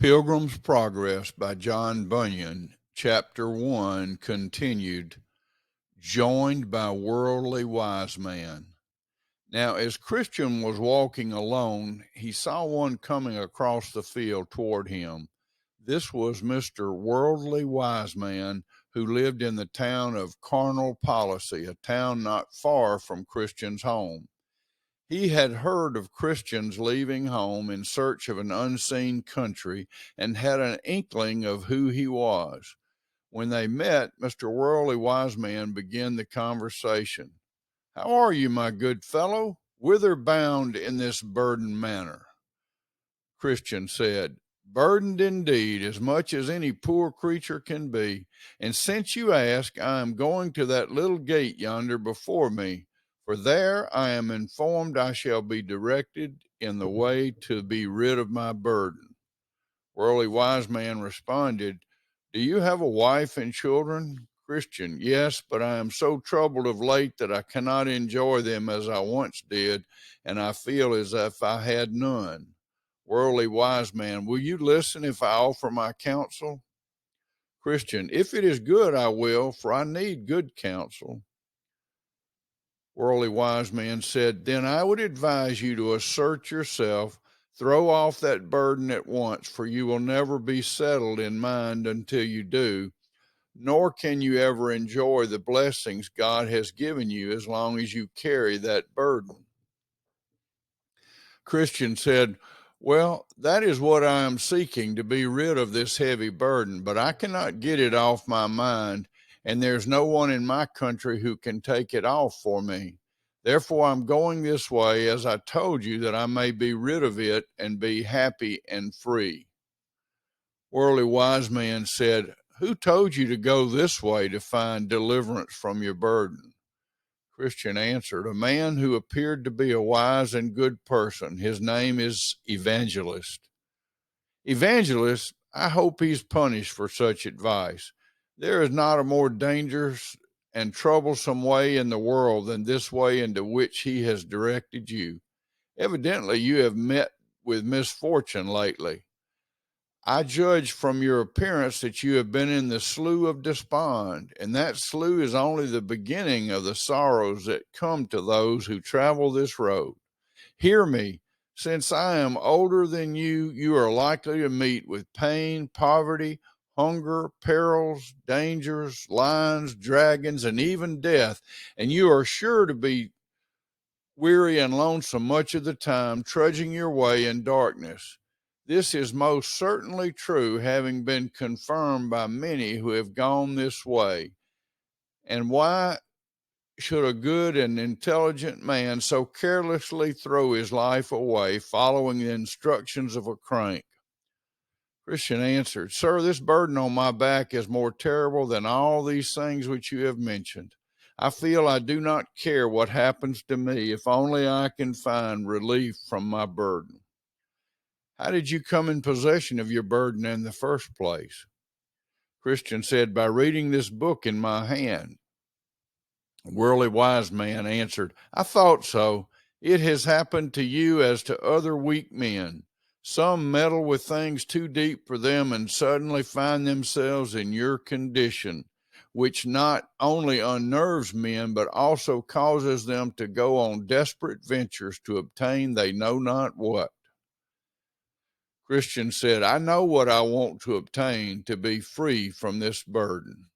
Pilgrim's Progress by John Bunyan, Chapter 1, continued, joined by worldly wise man. Now, as Christian was walking alone, he saw one coming across the field toward him. This was Mr. Worldly Wise Man, who lived in the town of Carnal Policy, a town not far from Christian's home. He had heard of Christians leaving home in search of an unseen country and had an inkling of who he was. When they met, Mr. Worldly Wise Man began the conversation. "How are you, my good fellow? Whither bound in this burdened manner?" Christian said, "Burdened indeed, as much as any poor creature can be. And since you ask, I am going to that little gate yonder before me, for there I am informed I shall be directed in the way to be rid of my burden." Worldly Wise Man responded, "Do you have a wife and children?" Christian, "Yes, but I am so troubled of late that I cannot enjoy them as I once did, and I feel as if I had none." Worldly Wise Man, "Will you listen if I offer my counsel?" Christian, "If it is good, I will, for I need good counsel." Worldly Wise Man said, "Then I would advise you to assert yourself, throw off that burden at once, for you will never be settled in mind until you do, nor can you ever enjoy the blessings God has given you as long as you carry that burden." Christian said, "Well, that is what I am seeking, to be rid of this heavy burden, but I cannot get it off my mind, and there's no one in my country who can take it off for me. Therefore, I'm going this way, as I told you, that I may be rid of it and be happy and free." Worldly Wise Man said, "Who told you to go this way to find deliverance from your burden?" Christian answered, "A man who appeared to be a wise and good person. His name is Evangelist." "Evangelist, I hope he's punished for such advice. There is not a more dangerous and troublesome way in the world than this way into which he has directed you. Evidently, you have met with misfortune lately. I judge from your appearance that you have been in the slough of despond, and that slough is only the beginning of the sorrows that come to those who travel this road. Hear me. Since I am older than you, you are likely to meet with pain, poverty, hunger, perils, dangers, lions, dragons, and even death, and you are sure to be weary and lonesome much of the time, trudging your way in darkness. This is most certainly true, having been confirmed by many who have gone this way. And why should a good and intelligent man so carelessly throw his life away, following the instructions of a crank?" Christian answered, "Sir, this burden on my back is more terrible than all these things which you have mentioned. I feel I do not care what happens to me, if only I can find relief from my burden." "How did you come in possession of your burden in the first place?" Christian said, "By reading this book in my hand." Worldly Wise Man answered, "I thought so. It has happened to you as to other weak men. Some meddle with things too deep for them and suddenly find themselves in your condition, which not only unnerves men, but also causes them to go on desperate ventures to obtain they know not what." Christian said, "I know what I want to obtain, to be free from this burden."